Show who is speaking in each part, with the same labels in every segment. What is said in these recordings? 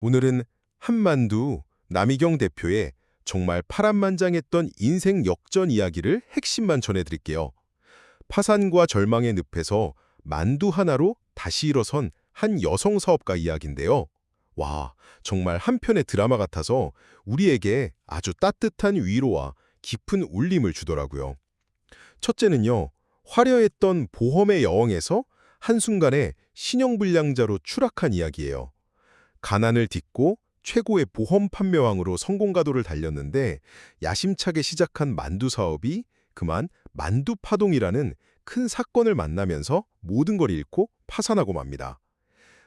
Speaker 1: 오늘은 한만두 남이경 대표의 정말 파란만장했던 인생 역전 이야기를 핵심만 전해드릴게요. 파산과 절망의 늪에서 만두 하나로 다시 일어선 한 여성 사업가 이야기인데요. 와, 정말 한편의 드라마 같아서 우리에게 아주 따뜻한 위로와 깊은 울림을 주더라고요. 첫째는요, 화려했던 보험의 여왕에서 한순간에 신용불량자로 추락한 이야기예요. 가난을 딛고 최고의 보험 판매왕으로 성공 가도를 달렸는데 야심차게 시작한 만두 사업이 그만 만두 파동이라는 큰 사건을 만나면서 모든 걸 잃고 파산하고 맙니다.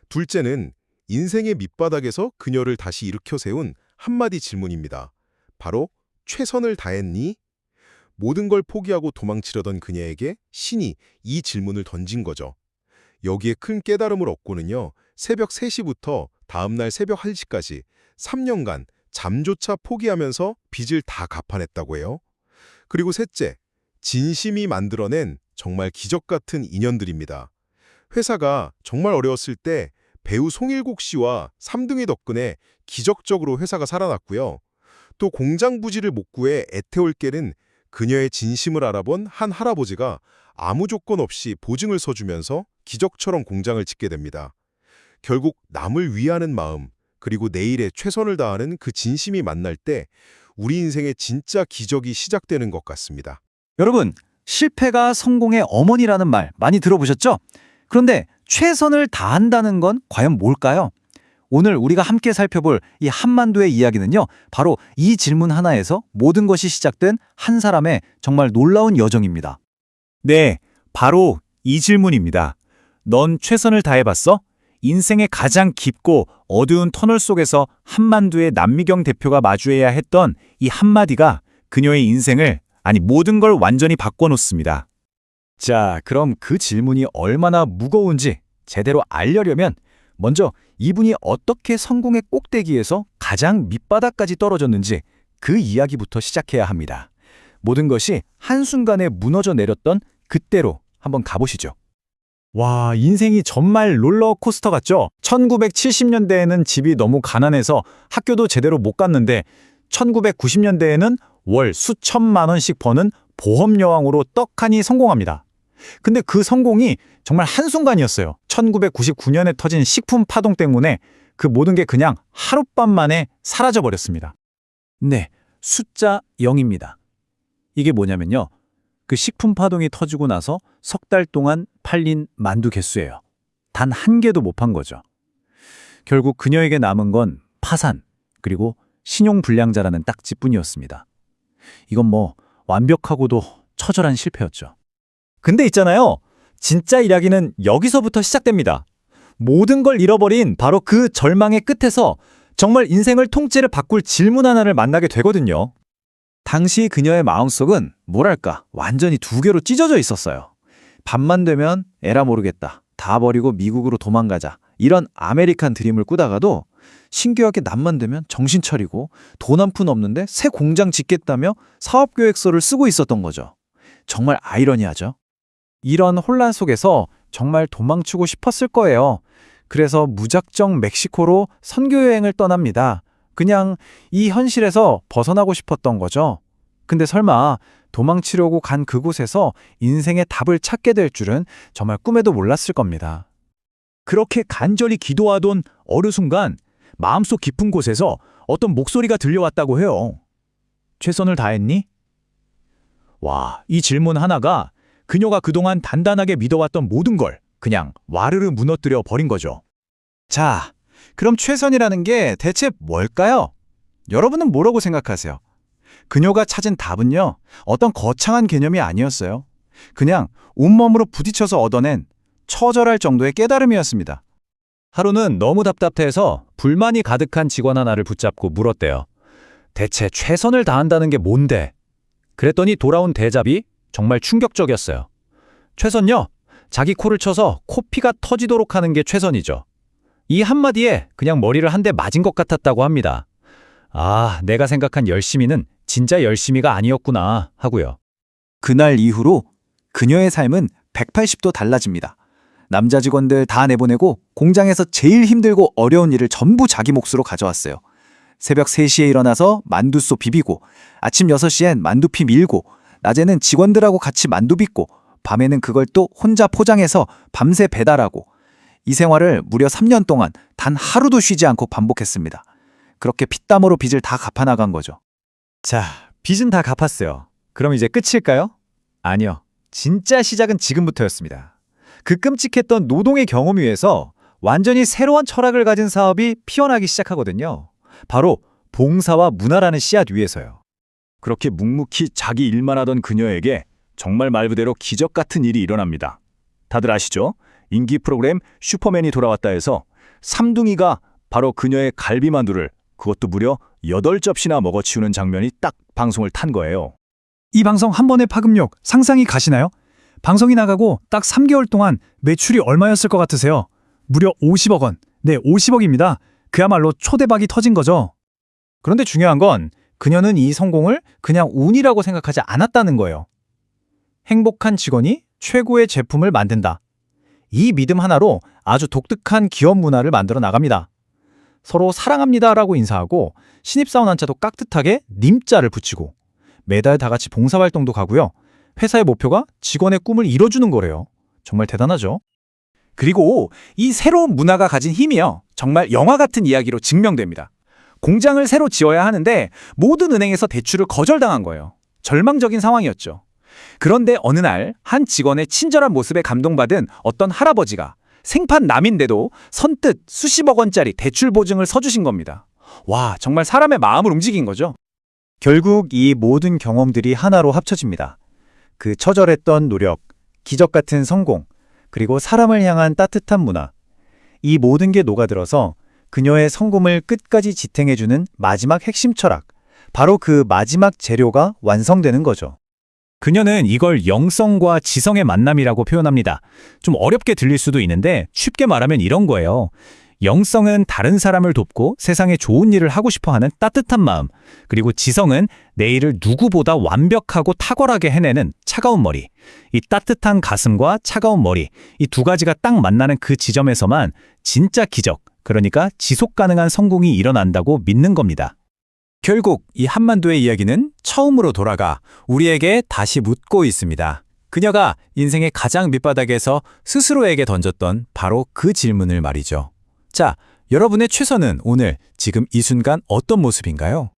Speaker 1: 둘째는 인생의 밑바닥에서 그녀를 다시 일으켜 세운 한마디 질문입니다. 바로 최선을 다했니? 모든 걸 포기하고 도망치려던 그녀에게 신이 이 질문을 던진 거죠. 여기에 큰 깨달음을 얻고는요, 새벽 3시부터 다음날 새벽 1시까지 3년간 잠조차 포기하면서 빚을 다 갚아냈다고 해요. 그리고 셋째, 진심이 만들어낸 정말 기적 같은 인연들입니다. 회사가 정말 어려웠을 때 배우 송일국 씨와 삼둥이 덕분에 기적적으로 회사가 살아났고요. 또 공장 부지를 못 구해 애태울 깨는 그녀의 진심을 알아본 한 할아버지가 아무 조건 없이 보증을 서주면서 기적처럼 공장을 짓게 됩니다. 결국 남을 위하는 마음, 그리고 내일에 최선을 다하는 그 진심이 만날 때 우리 인생의 진짜 기적이 시작되는 것 같습니다.
Speaker 2: 여러분, 실패가 성공의 어머니라는 말 많이 들어보셨죠? 그런데 최선을 다한다는 건 과연 뭘까요? 오늘 우리가 함께 살펴볼 이 한만두의 이야기는요, 바로 이 질문 하나에서 모든 것이 시작된 한 사람의 정말 놀라운 여정입니다.
Speaker 3: 네, 바로 이 질문입니다. 넌 최선을 다해봤어? 인생의 가장 깊고 어두운 터널 속에서 한만두의 남미경 대표가 마주해야 했던 이 한마디가 그녀의 인생을, 아니 모든 걸 완전히 바꿔놓습니다.
Speaker 2: 자, 그럼 그 질문이 얼마나 무거운지 제대로 알려려면 먼저 이분이 어떻게 성공의 꼭대기에서 가장 밑바닥까지 떨어졌는지 그 이야기부터 시작해야 합니다. 모든 것이 한순간에 무너져 내렸던 그때로 한번 가보시죠.
Speaker 3: 와, 인생이 정말 롤러코스터 같죠?
Speaker 2: 1970년대에는 집이 너무 가난해서 학교도 제대로 못 갔는데 1990년대에는 월 수천만 원씩 버는 보험 여왕으로 떡하니 성공합니다. 근데 그 성공이 정말 한순간이었어요. 1999년에 터진 식품 파동 때문에 그 모든 게 그냥 하룻밤 만에 사라져버렸습니다. 네, 숫자 0입니다. 이게 뭐냐면요, 그 식품 파동이 터지고 나서 석 달 동안 팔린 만두 개수예요. 단 한 개도 못 판 거죠. 결국 그녀에게 남은 건 파산, 그리고 신용불량자라는 딱지뿐이었습니다. 이건 뭐 완벽하고도 처절한 실패였죠. 근데 있잖아요, 진짜 이야기는 여기서부터 시작됩니다. 모든 걸 잃어버린 바로 그 절망의 끝에서 정말 인생을 통째로 바꿀 질문 하나를 만나게 되거든요. 당시 그녀의 마음속은 뭐랄까 완전히 두 개로 찢어져 있었어요. 밤만 되면 에라 모르겠다, 다 버리고 미국으로 도망가자, 이런 아메리칸 드림을 꾸다가도 신기하게 낮만 되면 정신 차리고 돈 한 푼 없는데 새 공장 짓겠다며 사업계획서를 쓰고 있었던 거죠. 정말 아이러니하죠. 이런 혼란 속에서 정말 도망치고 싶었을 거예요. 그래서 무작정 멕시코로 선교여행을 떠납니다. 그냥 이 현실에서 벗어나고 싶었던 거죠. 근데 설마 도망치려고 간 그곳에서 인생의 답을 찾게 될 줄은 정말 꿈에도 몰랐을 겁니다.
Speaker 3: 그렇게 간절히 기도하던 어느 순간 마음속 깊은 곳에서 어떤 목소리가 들려왔다고 해요. 최선을 다했니? 와, 이 질문 하나가 그녀가 그동안 단단하게 믿어왔던 모든 걸 그냥 와르르 무너뜨려 버린 거죠.
Speaker 2: 자, 그럼 최선이라는 게 대체 뭘까요? 여러분은 뭐라고 생각하세요? 그녀가 찾은 답은요, 어떤 거창한 개념이 아니었어요. 그냥 온몸으로 부딪혀서 얻어낸 처절할 정도의 깨달음이었습니다.
Speaker 3: 하루는 너무 답답해서 불만이 가득한 직원 하나를 붙잡고 물었대요. 대체 최선을 다한다는 게 뭔데? 그랬더니 돌아온 대답이 정말 충격적이었어요. 최선요? 자기 코를 쳐서 코피가 터지도록 하는 게 최선이죠. 이 한마디에 그냥 머리를 한 대 맞은 것 같았다고 합니다. 아, 내가 생각한 열심히는 진짜 열심히가 아니었구나 하고요.
Speaker 2: 그날 이후로 그녀의 삶은 180도 달라집니다.
Speaker 4: 남자 직원들 다 내보내고 공장에서 제일 힘들고 어려운 일을 전부 자기 몫으로 가져왔어요. 새벽 3시에 일어나서 만두소 비비고, 아침 6시엔 만두피 밀고, 낮에는 직원들하고 같이 만두 빚고, 밤에는 그걸 또 혼자 포장해서 밤새 배달하고, 이 생활을 무려 3년 동안 단 하루도 쉬지 않고 반복했습니다. 그렇게 피땀으로 빚을 다 갚아나간 거죠.
Speaker 2: 자, 빚은 다 갚았어요. 그럼 이제 끝일까요? 아니요. 진짜 시작은 지금부터였습니다. 그 끔찍했던 노동의 경험 위에서 완전히 새로운 철학을 가진 사업이 피어나기 시작하거든요. 바로 봉사와 문화라는 씨앗 위에서요.
Speaker 5: 그렇게 묵묵히 자기 일만 하던 그녀에게 정말 말 그대로 기적 같은 일이 일어납니다. 다들 아시죠? 인기 프로그램 슈퍼맨이 돌아왔다 해서 삼둥이가 바로 그녀의 갈비만두를 그것도 무려 8접시나 먹어치우는 장면이 딱 방송을 탄 거예요.
Speaker 2: 이 방송 한 번의 파급력 상상이 가시나요? 방송이 나가고 딱 3개월 동안 매출이 얼마였을 것 같으세요? 무려 50억 원. 네, 50억입니다. 그야말로 초대박이 터진 거죠. 그런데 중요한 건 그녀는 이 성공을 그냥 운이라고 생각하지 않았다는 거예요. 행복한 직원이 최고의 제품을 만든다. 이 믿음 하나로 아주 독특한 기업 문화를 만들어 나갑니다. 서로 사랑합니다라고 인사하고 신입사원 한자도 깍듯하게 님자를 붙이고 매달 다 같이 봉사활동도 가고요. 회사의 목표가 직원의 꿈을 이뤄주는 거래요. 정말 대단하죠? 그리고 이 새로운 문화가 가진 힘이요. 정말 영화 같은 이야기로 증명됩니다. 공장을 새로 지어야 하는데 모든 은행에서 대출을 거절당한 거예요. 절망적인 상황이었죠. 그런데 어느 날 한 직원의 친절한 모습에 감동받은 어떤 할아버지가 생판 남인데도 선뜻 수십억 원짜리 대출 보증을 서주신 겁니다. 와, 정말 사람의 마음을 움직인 거죠. 결국 이 모든 경험들이 하나로 합쳐집니다. 그 처절했던 노력, 기적 같은 성공, 그리고 사람을 향한 따뜻한 문화. 이 모든 게 녹아들어서 그녀의 성공을 끝까지 지탱해주는 마지막 핵심 철학, 바로 그 마지막 재료가 완성되는 거죠. 그녀는 이걸 영성과 지성의 만남이라고 표현합니다. 좀 어렵게 들릴 수도 있는데 쉽게 말하면 이런 거예요. 영성은 다른 사람을 돕고 세상에 좋은 일을 하고 싶어하는 따뜻한 마음, 그리고 지성은 내 일을 누구보다 완벽하고 탁월하게 해내는 차가운 머리. 이 따뜻한 가슴과 차가운 머리, 이 두 가지가 딱 만나는 그 지점에서만 진짜 기적, 그러니까 지속 가능한 성공이 일어난다고 믿는 겁니다. 결국 이 한만두의 이야기는 처음으로 돌아가 우리에게 다시 묻고 있습니다. 그녀가 인생의 가장 밑바닥에서 스스로에게 던졌던 바로 그 질문을 말이죠. 자, 여러분의 최선은 오늘 지금 이 순간 어떤 모습인가요?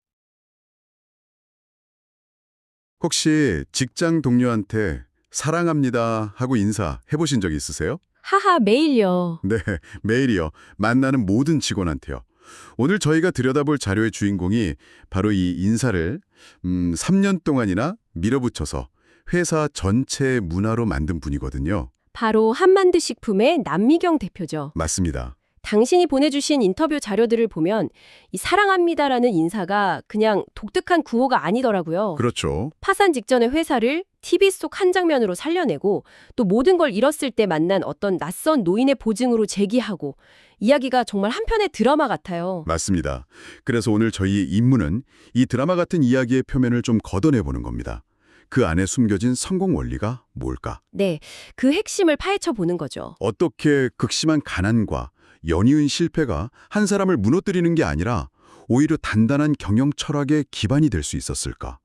Speaker 6: 혹시 직장 동료한테 사랑합니다 하고 인사해보신 적 있으세요?
Speaker 7: 하하, 매일요.
Speaker 6: 네, 매일이요. 만나는 모든 직원한테요. 오늘 저희가 들여다볼 자료의 주인공이 바로 이 인사를 3년 동안이나 밀어붙여서 회사 전체의 문화로 만든 분이거든요.
Speaker 7: 바로 한만두 식품의 남미경 대표죠.
Speaker 6: 맞습니다.
Speaker 7: 당신이 보내주신 인터뷰 자료들을 보면 이 사랑합니다라는 인사가 그냥 독특한 구호가 아니더라고요.
Speaker 6: 그렇죠.
Speaker 7: 파산 직전의 회사를 TV 속 한 장면으로 살려내고 또 모든 걸 잃었을 때 만난 어떤 낯선 노인의 보증으로 제기하고 이야기가 정말 한편의 드라마 같아요.
Speaker 6: 맞습니다. 그래서 오늘 저희 임무는 이 드라마 같은 이야기의 표면을 좀 걷어내보는 겁니다. 그 안에 숨겨진 성공 원리가 뭘까?
Speaker 7: 네, 그 핵심을 파헤쳐 보는 거죠.
Speaker 6: 어떻게 극심한 가난과 연이은 실패가 한 사람을 무너뜨리는 게 아니라 오히려 단단한 경영 철학의 기반이 될 수 있었을까?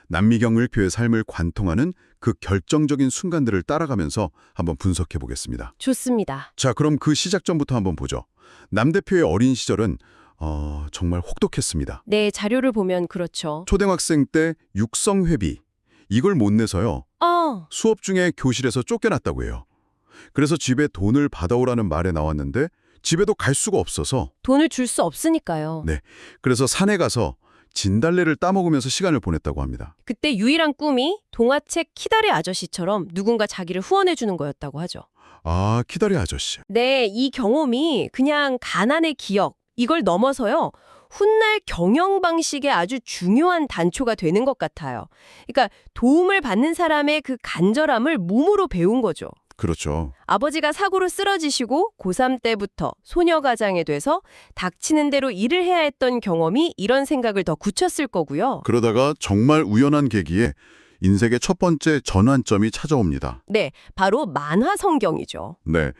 Speaker 6: 남미경 을표의 삶을 관통하는 그 결정적인 순간들을 따라가면서 한번 분석해 보겠습니다.
Speaker 7: 좋습니다.
Speaker 6: 자, 그럼 그 시작점부터 한번 보죠. 남 대표의 어린 시절은 정말 혹독했습니다.
Speaker 7: 네, 자료를 보면 그렇죠.
Speaker 6: 초등학생 때 육성회비, 이걸 못 내서요. 수업 중에 교실에서 쫓겨났다고 해요. 그래서 집에 돈을 받아오라는 말에 나왔는데 집에도 갈 수가 없어서
Speaker 7: 돈을 줄 수 없으니까요.
Speaker 6: 네, 그래서 산에 가서 진달래를 따먹으면서 시간을 보냈다고 합니다.
Speaker 7: 그때 유일한 꿈이 동화책 키다리 아저씨처럼 누군가 자기를 후원해주는 거였다고 하죠.
Speaker 6: 아, 키다리 아저씨.
Speaker 7: 네, 이 경험이 그냥 가난의 기억, 이걸 넘어서요. 훗날 경영 방식의 아주 중요한 단초가 되는 것 같아요. 그러니까 도움을 받는 사람의 그 간절함을 몸으로 배운 거죠.
Speaker 6: 그렇죠.
Speaker 7: 아버지가 사고로 쓰러지시고 고3 때부터 소녀가장이 돼서 닥치는 대로 일을 해야 했던 경험이 이런 생각을 더 굳혔을 거고요.
Speaker 6: 그러다가 정말 우연한 계기에 인생의 첫 번째 전환점이 찾아옵니다.
Speaker 7: 네, 바로 만화 성경이죠.
Speaker 6: 네,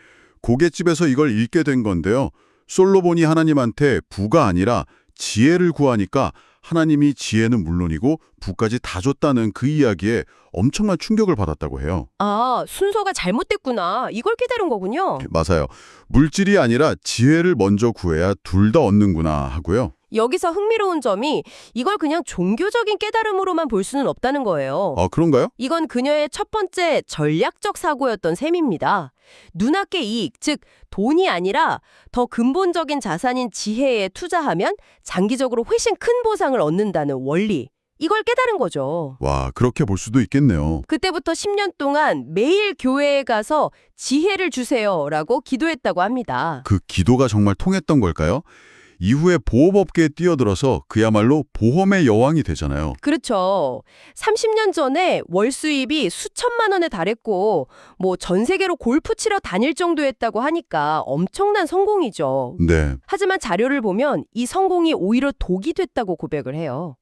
Speaker 6: 고깃집에서 이걸 읽게 된 건데요. 솔로몬이 하나님한테 부가 아니라 지혜를 구하니까 하나님이 지혜는 물론이고 부까지 다 줬다는 그 이야기에 엄청난 충격을 받았다고 해요.
Speaker 7: 아, 순서가 잘못됐구나. 이걸 깨달은 거군요.
Speaker 6: 맞아요. 물질이 아니라 지혜를 먼저 구해야 둘 다 얻는구나 하고요.
Speaker 7: 여기서 흥미로운 점이 이걸 그냥 종교적인 깨달음으로만 볼 수는 없다는 거예요.
Speaker 6: 아, 그런가요?
Speaker 7: 이건 그녀의 첫 번째 전략적 사고였던 셈입니다. 눈앞의 이익, 즉 돈이 아니라 더 근본적인 자산인 지혜에 투자하면 장기적으로 훨씬 큰 보상을 얻는다는 원리. 이걸 깨달은 거죠.
Speaker 6: 와, 그렇게 볼 수도 있겠네요.
Speaker 7: 그때부터 10년 동안 매일 교회에 가서 지혜를 주세요라고 기도했다고 합니다.
Speaker 6: 그 기도가 정말 통했던 걸까요? 이후에 보험업계에 뛰어들어서 그야말로 보험의 여왕이 되잖아요.
Speaker 7: 그렇죠. 30년 전에 월 수입이 수천만 원에 달했고 뭐 전 세계로 골프 치러 다닐 정도였다고 하니까 엄청난 성공이죠.
Speaker 6: 네.
Speaker 7: 하지만 자료를 보면 이 성공이 오히려 독이 됐다고 고백을 해요.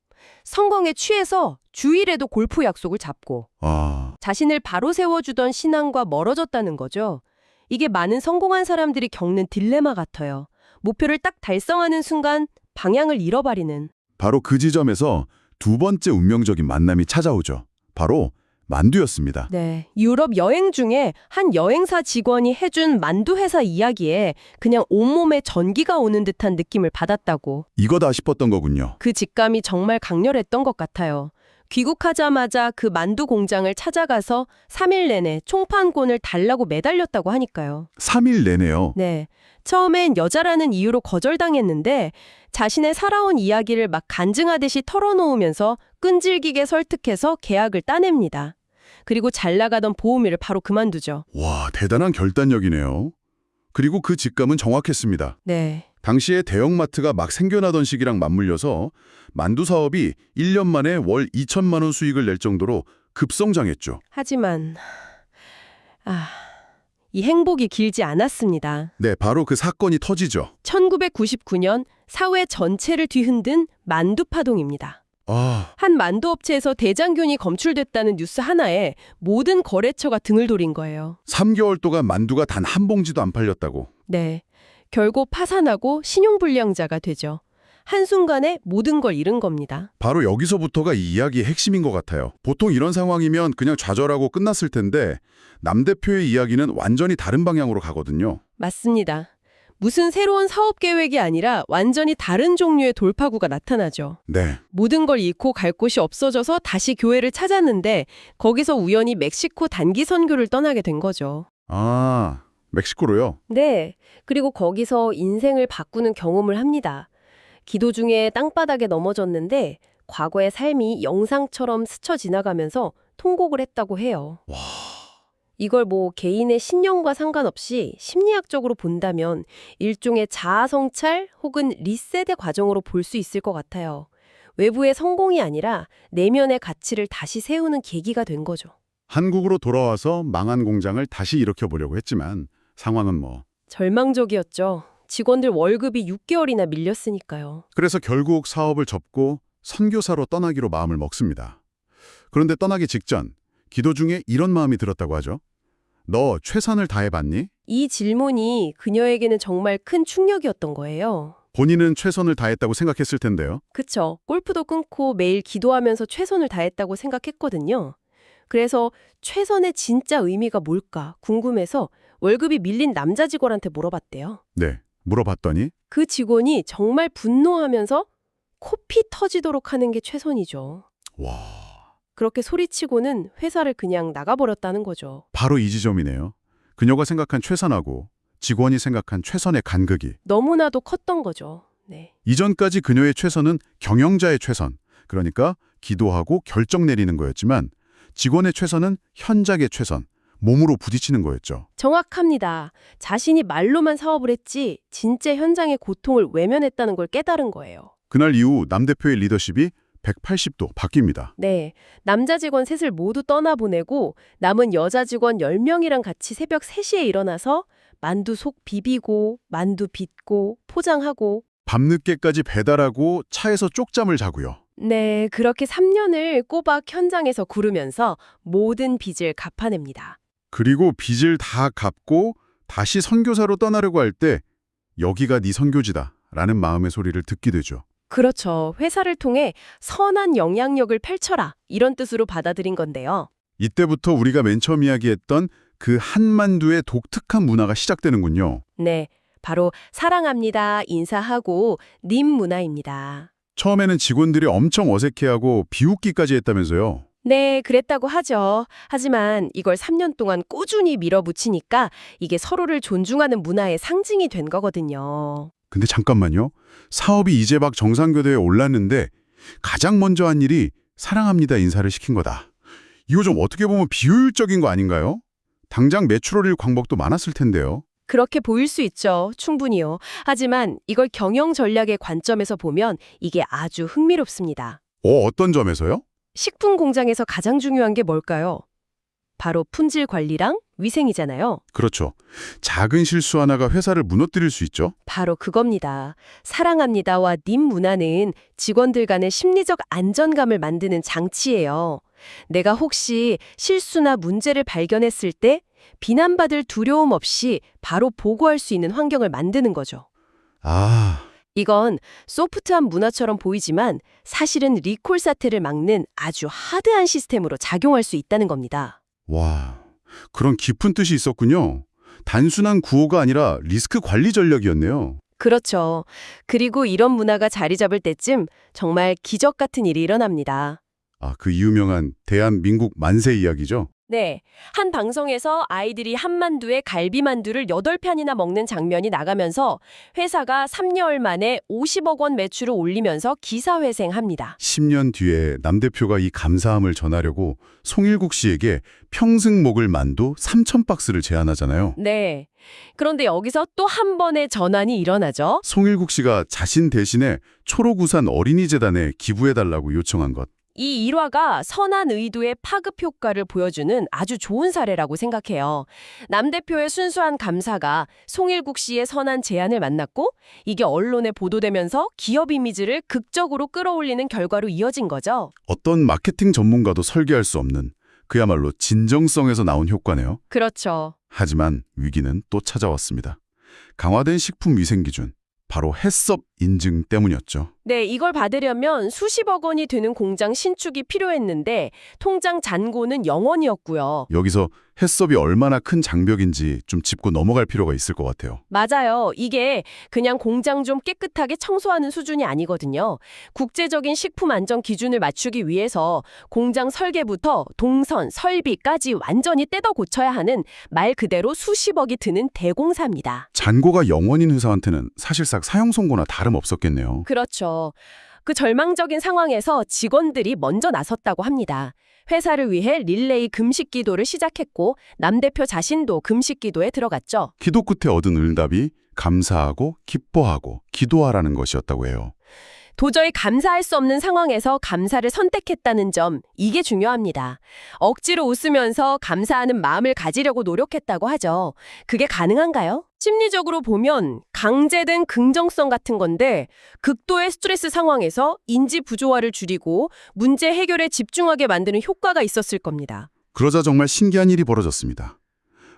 Speaker 7: 성공에 취해서 주일에도 골프 약속을 잡고
Speaker 6: 아,
Speaker 7: 자신을 바로 세워주던 신앙과 멀어졌다는 거죠. 이게 많은 성공한 사람들이 겪는 딜레마 같아요. 목표를 딱 달성하는 순간 방향을 잃어버리는.
Speaker 6: 바로 그 지점에서 두 번째 운명적인 만남이 찾아오죠. 바로 만두였습니다.
Speaker 7: 네, 유럽 여행 중에 한 여행사 직원이 해준 만두 회사 이야기에 그냥 온몸에 전기가 오는 듯한 느낌을 받았다고.
Speaker 6: 이거다 싶었던 거군요.
Speaker 7: 그 직감이 정말 강렬했던 것 같아요. 귀국하자마자 그 만두 공장을 찾아가서 3일 내내 총판권을 달라고 매달렸다고 하니까요.
Speaker 6: 3일 내내요.
Speaker 7: 네, 처음엔 여자라는 이유로 거절당했는데 자신의 살아온 이야기를 막 간증하듯이 털어놓으면서 끈질기게 설득해서 계약을 따냅니다. 그리고 잘 나가던 보험일을 바로 그만두죠.
Speaker 6: 와, 대단한 결단력이네요. 그리고 그 직감은 정확했습니다.
Speaker 7: 네.
Speaker 6: 당시에 대형마트가 막 생겨나던 시기랑 맞물려서 만두 사업이 1년 만에 월 2천만 원 수익을 낼 정도로 급성장했죠.
Speaker 7: 하지만 이 행복이 길지 않았습니다.
Speaker 6: 네, 바로 그 사건이 터지죠.
Speaker 7: 1999년 사회 전체를 뒤흔든 만두 파동입니다.
Speaker 6: 아,
Speaker 7: 한 만두 업체에서 대장균이 검출됐다는 뉴스 하나에 모든 거래처가 등을 돌린 거예요.
Speaker 6: 3개월 동안 만두가 단 한 봉지도 안 팔렸다고.
Speaker 7: 네. 결국 파산하고 신용불량자가 되죠. 한순간에 모든 걸 잃은 겁니다.
Speaker 6: 바로 여기서부터가 이 이야기의 핵심인 것 같아요. 보통 이런 상황이면 그냥 좌절하고 끝났을 텐데 남 대표의 이야기는 완전히 다른 방향으로 가거든요.
Speaker 7: 맞습니다. 무슨 새로운 사업 계획이 아니라 완전히 다른 종류의 돌파구가 나타나죠.
Speaker 6: 네,
Speaker 7: 모든 걸 잃고 갈 곳이 없어져서 다시 교회를 찾았는데 거기서 우연히 멕시코 단기 선교를 떠나게 된 거죠.
Speaker 6: 아, 멕시코로요?
Speaker 7: 네. 그리고 거기서 인생을 바꾸는 경험을 합니다. 기도 중에 땅바닥에 넘어졌는데 과거의 삶이 영상처럼 스쳐 지나가면서 통곡을 했다고 해요.
Speaker 6: 와,
Speaker 7: 이걸 뭐 개인의 신념과 상관없이 심리학적으로 본다면 일종의 자아 성찰 혹은 리셋의 과정으로 볼 수 있을 것 같아요. 외부의 성공이 아니라 내면의 가치를 다시 세우는 계기가 된 거죠.
Speaker 6: 한국으로 돌아와서 망한 공장을 다시 일으켜보려고 했지만 상황은 뭐.
Speaker 7: 절망적이었죠. 직원들 월급이 6개월이나 밀렸으니까요.
Speaker 6: 그래서 결국 사업을 접고 선교사로 떠나기로 마음을 먹습니다. 그런데 떠나기 직전 기도 중에 이런 마음이 들었다고 하죠. 너 최선을 다해봤니?
Speaker 7: 이 질문이 그녀에게는 정말 큰 충격이었던 거예요.
Speaker 6: 본인은 최선을 다했다고 생각했을 텐데요.
Speaker 7: 그쵸. 골프도 끊고 매일 기도하면서 최선을 다했다고 생각했거든요. 그래서 최선의 진짜 의미가 뭘까 궁금해서 월급이 밀린 남자 직원한테 물어봤대요.
Speaker 6: 네, 물어봤더니
Speaker 7: 그 직원이 정말 분노하면서 코피 터지도록 하는 게 최선이죠.
Speaker 6: 와,
Speaker 7: 그렇게 소리치고는 회사를 그냥 나가버렸다는 거죠.
Speaker 6: 바로 이 지점이네요. 그녀가 생각한 최선하고 직원이 생각한 최선의 간극이.
Speaker 7: 너무나도 컸던 거죠. 네.
Speaker 6: 이전까지 그녀의 최선은 경영자의 최선, 그러니까 기도하고 결정 내리는 거였지만 직원의 최선은 현장의 최선, 몸으로 부딪히는 거였죠.
Speaker 7: 정확합니다. 자신이 말로만 사업을 했지 진짜 현장의 고통을 외면했다는 걸 깨달은 거예요.
Speaker 6: 그날 이후 남 대표의 리더십이 180도 바뀝니다.
Speaker 7: 네, 남자 직원 셋을 모두 떠나보내고 남은 여자 직원 10명이랑 같이 새벽 3시에 일어나서 만두 속 비비고 만두 빚고 포장하고
Speaker 6: 밤늦게까지 배달하고 차에서 쪽잠을 자고요.
Speaker 7: 네, 그렇게 3년을 꼬박 현장에서 구르면서 모든 빚을 갚아냅니다.
Speaker 6: 그리고 빚을 다 갚고 다시 선교사로 떠나려고 할 때 여기가 네 선교지다 라는 마음의 소리를 듣게 되죠.
Speaker 7: 그렇죠. 회사를 통해 선한 영향력을 펼쳐라. 이런 뜻으로 받아들인 건데요.
Speaker 6: 이때부터 우리가 맨 처음 이야기했던 그 한만두의 독특한 문화가 시작되는군요.
Speaker 7: 네, 바로 사랑합니다, 인사하고 님 문화입니다.
Speaker 6: 처음에는 직원들이 엄청 어색해하고 비웃기까지 했다면서요.
Speaker 7: 네, 그랬다고 하죠. 하지만 이걸 3년 동안 꾸준히 밀어붙이니까 이게 서로를 존중하는 문화의 상징이 된 거거든요.
Speaker 6: 근데 잠깐만요. 사업이 이제 막 정상궤도에 올랐는데 가장 먼저 한 일이 사랑합니다 인사를 시킨 거다. 이거 좀 어떻게 보면 비효율적인 거 아닌가요? 당장 매출 올릴 광복도 많았을 텐데요.
Speaker 7: 그렇게 보일 수 있죠. 충분히요. 하지만 이걸 경영 전략의 관점에서 보면 이게 아주 흥미롭습니다.
Speaker 6: 어떤 점에서요?
Speaker 7: 식품 공장에서 가장 중요한 게 뭘까요? 바로 품질 관리랑 위생이잖아요.
Speaker 6: 그렇죠. 작은 실수 하나가 회사를 무너뜨릴 수 있죠.
Speaker 7: 바로 그겁니다. 사랑합니다와 님 문화는 직원들 간의 심리적 안전감을 만드는 장치예요. 내가 혹시 실수나 문제를 발견했을 때 비난받을 두려움 없이 바로 보고할 수 있는 환경을 만드는 거죠.
Speaker 6: 아,
Speaker 7: 이건 소프트한 문화처럼 보이지만 사실은 리콜 사태를 막는 아주 하드한 시스템으로 작용할 수 있다는 겁니다.
Speaker 6: 와, 그런 깊은 뜻이 있었군요. 단순한 구호가 아니라 리스크 관리 전략이었네요.
Speaker 7: 그렇죠. 그리고 이런 문화가 자리 잡을 때쯤 정말 기적 같은 일이 일어납니다.
Speaker 6: 아, 그 유명한 대한민국 만세 이야기죠.
Speaker 7: 네. 한 방송에서 아이들이 한만두에 갈비만두를 8편이나 먹는 장면이 나가면서 회사가 3개월 만에 50억 원 매출을 올리면서 기사회생합니다.
Speaker 6: 10년 뒤에 남 대표가 이 감사함을 전하려고 송일국 씨에게 평생 먹을 만두 3,000박스를 제안하잖아요.
Speaker 7: 네. 그런데 여기서 또 한 번의 전환이 일어나죠.
Speaker 6: 송일국 씨가 자신 대신에 초록우산 어린이재단에 기부해달라고 요청한 것.
Speaker 7: 이 일화가 선한 의도의 파급 효과를 보여주는 아주 좋은 사례라고 생각해요. 남 대표의 순수한 감사가 송일국 씨의 선한 제안을 만났고 이게 언론에 보도되면서 기업 이미지를 극적으로 끌어올리는 결과로 이어진 거죠.
Speaker 6: 어떤 마케팅 전문가도 설계할 수 없는 그야말로 진정성에서 나온 효과네요.
Speaker 7: 그렇죠.
Speaker 6: 하지만 위기는 또 찾아왔습니다. 강화된 식품 위생 기준, 바로 해썹 인증 때문이었죠.
Speaker 7: 네, 이걸 받으려면 수십억 원이 드는 공장 신축이 필요했는데 통장 잔고는 0원이었고요.
Speaker 6: 여기서 해썹이 얼마나 큰 장벽인지 좀 짚고 넘어갈 필요가 있을 것 같아요.
Speaker 7: 맞아요. 이게 그냥 공장 좀 깨끗하게 청소하는 수준이 아니거든요. 국제적인 식품 안전 기준을 맞추기 위해서 공장 설계부터 동선, 설비까지 완전히 떼다 고쳐야 하는 말 그대로 수십억이 드는 대공사입니다.
Speaker 6: 잔고가 0원인 회사한테는 사실상 사형 선고나 다름없었겠네요.
Speaker 7: 그렇죠. 그 절망적인 상황에서 직원들이 먼저 나섰다고 합니다. 회사를 위해 릴레이 금식 기도를 시작했고 남 대표 자신도 금식 기도에 들어갔죠.
Speaker 6: 기도 끝에 얻은 응답이 감사하고 기뻐하고 기도하라는 것이었다고 해요.
Speaker 7: 도저히 감사할 수 없는 상황에서 감사를 선택했다는 점, 이게 중요합니다. 억지로 웃으면서 감사하는 마음을 가지려고 노력했다고 하죠. 그게 가능한가요? 심리적으로 보면 강제된 긍정성 같은 건데 극도의 스트레스 상황에서 인지 부조화를 줄이고 문제 해결에 집중하게 만드는 효과가 있었을 겁니다.
Speaker 6: 그러자 정말 신기한 일이 벌어졌습니다.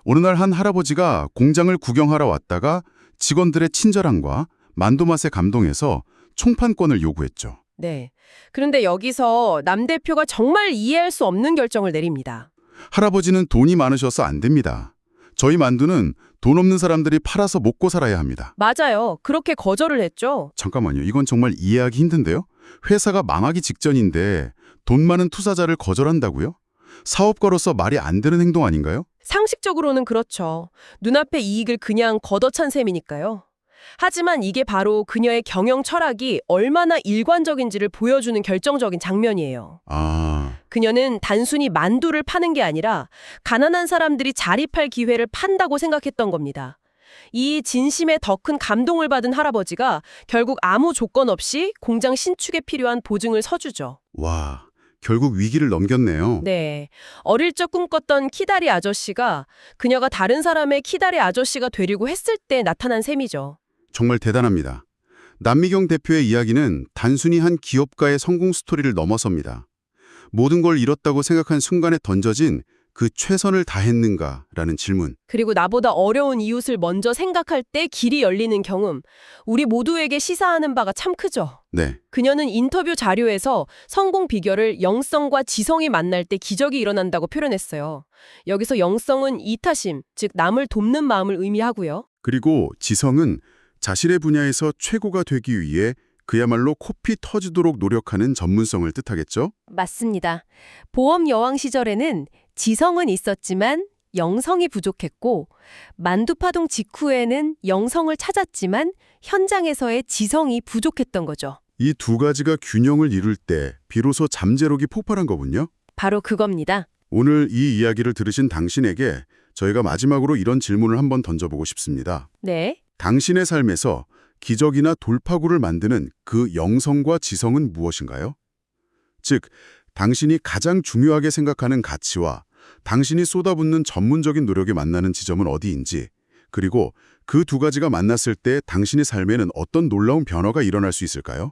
Speaker 6: 어느 날 한 할아버지가 공장을 구경하러 왔다가 직원들의 친절함과 만두 맛에 감동해서 총판권을 요구했죠.
Speaker 7: 네. 그런데 여기서 남 대표가 정말 이해할 수 없는 결정을 내립니다.
Speaker 6: 할아버지는 돈이 많으셔서 안 됩니다. 저희 만두는 돈 없는 사람들이 팔아서 먹고 살아야 합니다.
Speaker 7: 맞아요. 그렇게 거절을 했죠.
Speaker 6: 잠깐만요. 이건 정말 이해하기 힘든데요? 회사가 망하기 직전인데 돈 많은 투자자를 거절한다고요? 사업가로서 말이 안 되는 행동 아닌가요?
Speaker 7: 상식적으로는 그렇죠. 눈앞의 이익을 그냥 걷어찬 셈이니까요. 하지만 이게 바로 그녀의 경영 철학이 얼마나 일관적인지를 보여주는 결정적인 장면이에요.
Speaker 6: 아,
Speaker 7: 그녀는 단순히 만두를 파는 게 아니라 가난한 사람들이 자립할 기회를 판다고 생각했던 겁니다. 이 진심에 더 큰 감동을 받은 할아버지가 결국 아무 조건 없이 공장 신축에 필요한 보증을 서주죠.
Speaker 6: 와, 결국 위기를 넘겼네요.
Speaker 7: 네. 어릴 적 꿈꿨던 키다리 아저씨가 그녀가 다른 사람의 키다리 아저씨가 되려고 했을 때 나타난 셈이죠.
Speaker 6: 정말 대단합니다. 남미경 대표의 이야기는 단순히 한 기업가의 성공 스토리를 넘어섭니다. 모든 걸 잃었다고 생각한 순간에 던져진 그 최선을 다했는가라는 질문.
Speaker 7: 그리고 나보다 어려운 이웃을 먼저 생각할 때 길이 열리는 경험. 우리 모두에게 시사하는 바가 참 크죠.
Speaker 6: 네,
Speaker 7: 그녀는 인터뷰 자료에서 성공 비결을 영성과 지성이 만날 때 기적이 일어난다고 표현했어요. 여기서 영성은 이타심, 즉 남을 돕는 마음을 의미하고요.
Speaker 6: 그리고 지성은 자신의 분야에서 최고가 되기 위해 그야말로 코피 터지도록 노력하는 전문성을 뜻하겠죠?
Speaker 7: 맞습니다. 보험 여왕 시절에는 지성은 있었지만 영성이 부족했고 만두파동 직후에는 영성을 찾았지만 현장에서의 지성이 부족했던 거죠.
Speaker 6: 이 두 가지가 균형을 이룰 때 비로소 잠재력이 폭발한 거군요.
Speaker 7: 바로 그겁니다.
Speaker 6: 오늘 이 이야기를 들으신 당신에게 저희가 마지막으로 이런 질문을 한번 던져보고 싶습니다.
Speaker 7: 네.
Speaker 6: 당신의 삶에서 기적이나 돌파구를 만드는 그 영성과 지성은 무엇인가요? 즉, 당신이 가장 중요하게 생각하는 가치와 당신이 쏟아붓는 전문적인 노력이 만나는 지점은 어디인지, 그리고 그 두 가지가 만났을 때 당신의 삶에는 어떤 놀라운 변화가 일어날 수 있을까요?